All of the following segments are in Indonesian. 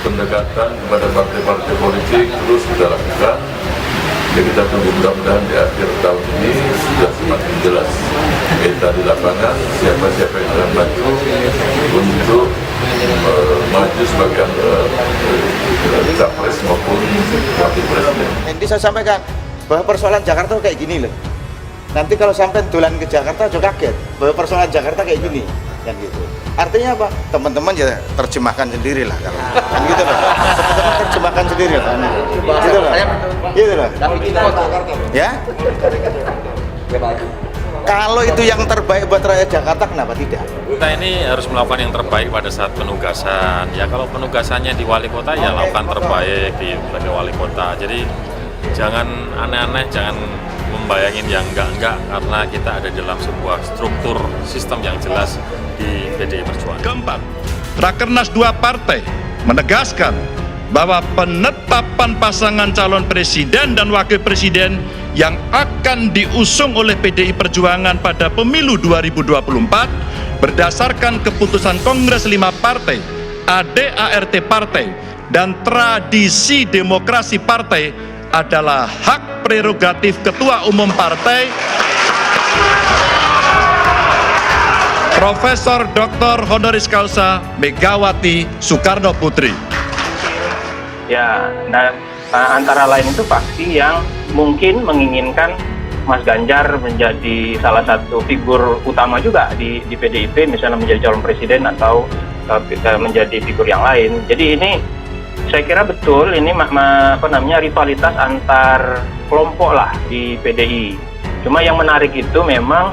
pendekatan kepada partai-partai politik terus kita lakukan. Ya, kita tunggu mudah-mudahan di akhir tahun ini sudah semakin jelas peta di lapangan siapa-siapa yang akan maju untuk maju sebagai capres maupun wakil presiden. Nanti saya sampaikan bahwa persoalan Jakarta kayak gini loh. Nanti kalau sampai dolan ke Jakarta juga kaget bahwa persoalan Jakarta kayak gini, kan gitu. Artinya apa? Teman-teman ya terjemahkan sendiri lah kalau kan gitu loh. Teman-teman terjemahkan sendiri lah. Gitu loh. Gitu loh. Ya? Kalau itu yang terbaik buat rakyat Jakarta, kenapa tidak? Kita ini harus melakukan yang terbaik pada saat penugasan. Ya kalau penugasannya di wali kota ya lakukan terbaik di sebagai wali kota. Jadi jangan aneh-aneh, jangan membayangin yang enggak karena kita ada dalam sebuah struktur sistem yang jelas di PDI Perjuangan. Keempat, Rakernas 2 partai menegaskan bahwa penetapan pasangan calon presiden dan wakil presiden yang akan diusung oleh PDI Perjuangan pada pemilu 2024 berdasarkan keputusan Kongres 5 Partai, ADART Partai, dan tradisi demokrasi partai adalah hak prerogatif Ketua Umum Partai Profesor Dr. Honoris Causa Megawati Soekarno Putri. Ya, dan antara lain itu faksi yang mungkin menginginkan Mas Ganjar menjadi salah satu figur utama juga di PDIP, misalnya menjadi calon presiden atau menjadi figur yang lain. Jadi ini saya kira betul ini rivalitas antar kelompok lah di PDI. Cuma yang menarik itu memang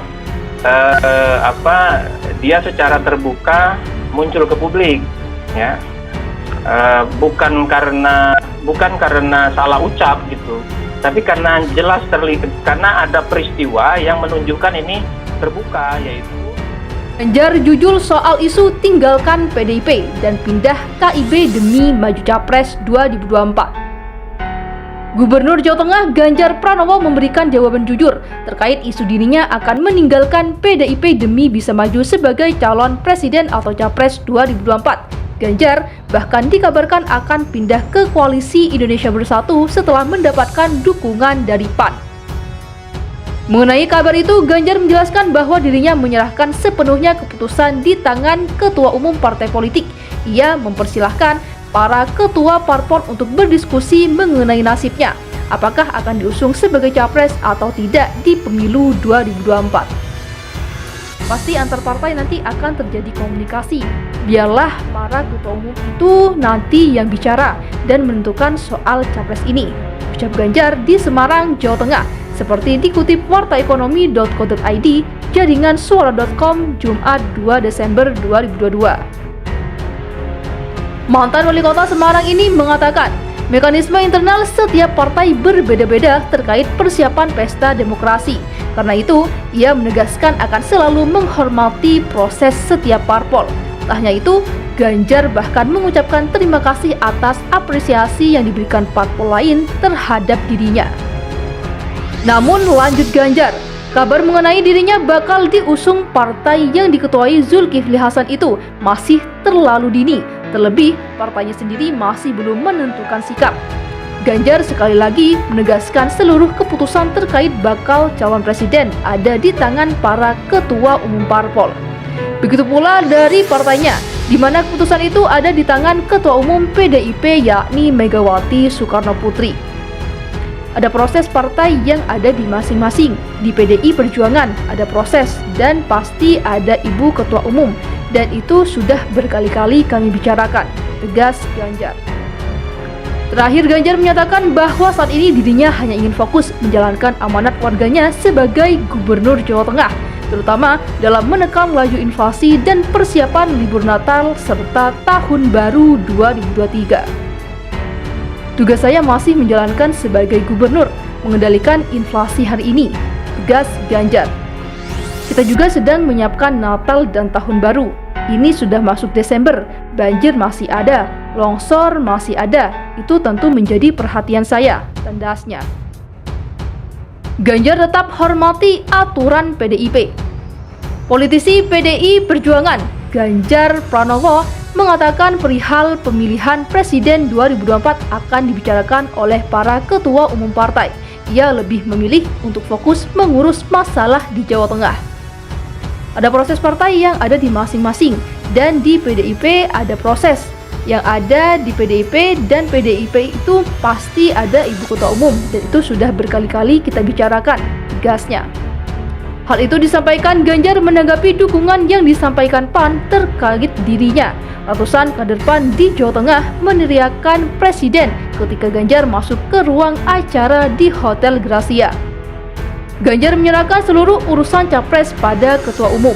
dia secara terbuka muncul ke publik, ya. Bukan karena salah ucap gitu, tapi karena jelas terlihat karena ada peristiwa yang menunjukkan ini terbuka, yaitu Ganjar jujur soal isu tinggalkan PDIP dan pindah KIB demi maju Capres 2024. Gubernur Jawa Tengah Ganjar Pranowo memberikan jawaban jujur terkait isu dirinya akan meninggalkan PDIP demi bisa maju sebagai calon presiden atau Capres 2024. Ganjar bahkan dikabarkan akan pindah ke Koalisi Indonesia Bersatu setelah mendapatkan dukungan dari PAN. Mengenai kabar itu, Ganjar menjelaskan bahwa dirinya menyerahkan sepenuhnya keputusan di tangan Ketua Umum Partai Politik. Ia mempersilahkan para ketua parpol untuk berdiskusi mengenai nasibnya, apakah akan diusung sebagai capres atau tidak di pemilu 2024. Pasti antar partai nanti akan terjadi komunikasi. Biarlah para ketua umum itu nanti yang bicara dan menentukan soal capres ini, ucap Ganjar di Semarang, Jawa Tengah, seperti dikutip wartaekonomi.co.id, jaringan suara.com, Jumat 2 Desember 2022. Mantan Wali Kota Semarang ini mengatakan, mekanisme internal setiap partai berbeda-beda terkait persiapan pesta demokrasi. Karena itu, ia menegaskan akan selalu menghormati proses setiap parpol. Tak hanya itu, Ganjar bahkan mengucapkan terima kasih atas apresiasi yang diberikan parpol lain terhadap dirinya. Namun lanjut Ganjar, kabar mengenai dirinya bakal diusung partai yang diketuai Zulkifli Hasan itu masih terlalu dini. Terlebih, partainya sendiri masih belum menentukan sikap. Ganjar sekali lagi menegaskan seluruh keputusan terkait bakal calon presiden ada di tangan para ketua umum parpol. Begitu pula dari partainya, di mana keputusan itu ada di tangan Ketua Umum PDIP yakni Megawati Soekarno Putri. Ada proses partai yang ada di masing-masing. Di PDI Perjuangan ada proses dan pasti ada Ibu Ketua Umum, dan itu sudah berkali-kali kami bicarakan, tegas Ganjar. Terakhir, Ganjar menyatakan bahwa saat ini dirinya hanya ingin fokus menjalankan amanat warganya sebagai Gubernur Jawa Tengah, terutama dalam menekan laju inflasi dan persiapan libur Natal serta Tahun Baru 2023. Tugas saya masih menjalankan sebagai gubernur, mengendalikan inflasi hari ini, tegas Ganjar. Kita juga sedang menyiapkan Natal dan Tahun Baru. Ini sudah masuk Desember, banjir masih ada, longsor masih ada. Itu tentu menjadi perhatian saya, tandasnya. Ganjar tetap hormati aturan PDIP. Politisi PDI Perjuangan Ganjar Pranowo mengatakan perihal pemilihan presiden 2024 akan dibicarakan oleh para ketua umum partai. Ia lebih memilih untuk fokus mengurus masalah di Jawa Tengah. Ada proses partai yang ada di masing-masing, dan di PDIP ada proses yang ada di PDIP, dan PDIP itu pasti ada ibu ketua umum, dan itu sudah berkali-kali kita bicarakan, tegasnya. Hal itu disampaikan Ganjar menanggapi dukungan yang disampaikan PAN terkait dirinya. Ratusan kader PAN di Jawa Tengah meneriakkan presiden ketika Ganjar masuk ke ruang acara di Hotel Gracia. Ganjar menyerahkan seluruh urusan capres pada ketua umum.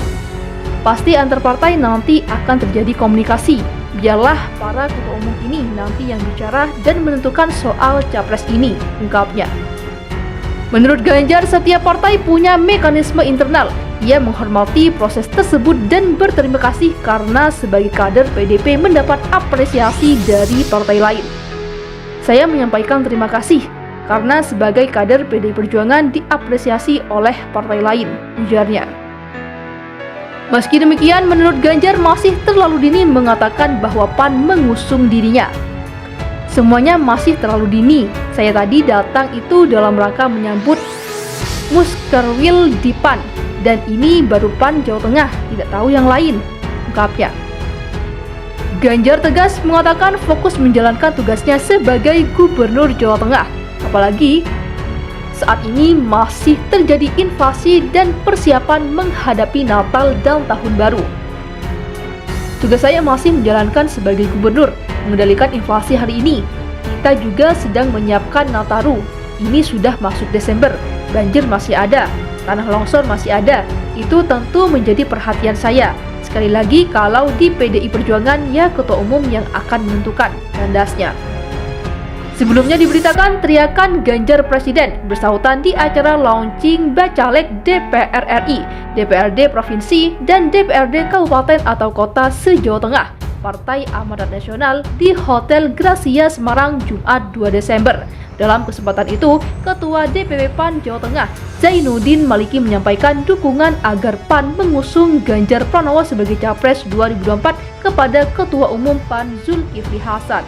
Pasti antar partai nanti akan terjadi komunikasi. Biarlah para ketua umum ini nanti yang bicara dan menentukan soal capres ini, ungkapnya. Menurut Ganjar, setiap partai punya mekanisme internal. Ia menghormati proses tersebut dan berterima kasih karena sebagai kader PDIP mendapat apresiasi dari partai lain. Saya menyampaikan terima kasih karena sebagai kader PDI Perjuangan diapresiasi oleh partai lain, ujarnya. Meski demikian, menurut Ganjar masih terlalu dini mengatakan bahwa PAN mengusung dirinya. Semuanya masih terlalu dini. Saya tadi datang itu dalam rangka menyambut Muskerwil di PAN, dan ini baru PAN Jawa Tengah, tidak tahu yang lain, ungkapnya. Ganjar tegas mengatakan fokus menjalankan tugasnya sebagai Gubernur Jawa Tengah, apalagi saat ini masih terjadi invasi dan persiapan menghadapi Natal dan Tahun Baru. Tugas saya masih menjalankan sebagai gubernur, mengendalikan inflasi hari ini. Kita juga sedang menyiapkan Nataru. Ini sudah masuk Desember, banjir masih ada, tanah longsor masih ada. Itu tentu menjadi perhatian saya. Sekali lagi, kalau di PDI Perjuangan ya ketua umum yang akan menentukan, tandasnya. Sebelumnya diberitakan teriakan Ganjar Presiden bersahutan di acara launching Bacalek DPR RI, DPRD Provinsi, dan DPRD Kabupaten atau Kota se-Jawa Tengah, Partai Amanat Nasional di Hotel Gracia Semarang, Jumat 2 Desember. Dalam kesempatan itu, Ketua DPW PAN Jawa Tengah, Zainuddin Maliki menyampaikan dukungan agar PAN mengusung Ganjar Pranowo sebagai Capres 2024 kepada Ketua Umum PAN Zulkifli Hasan.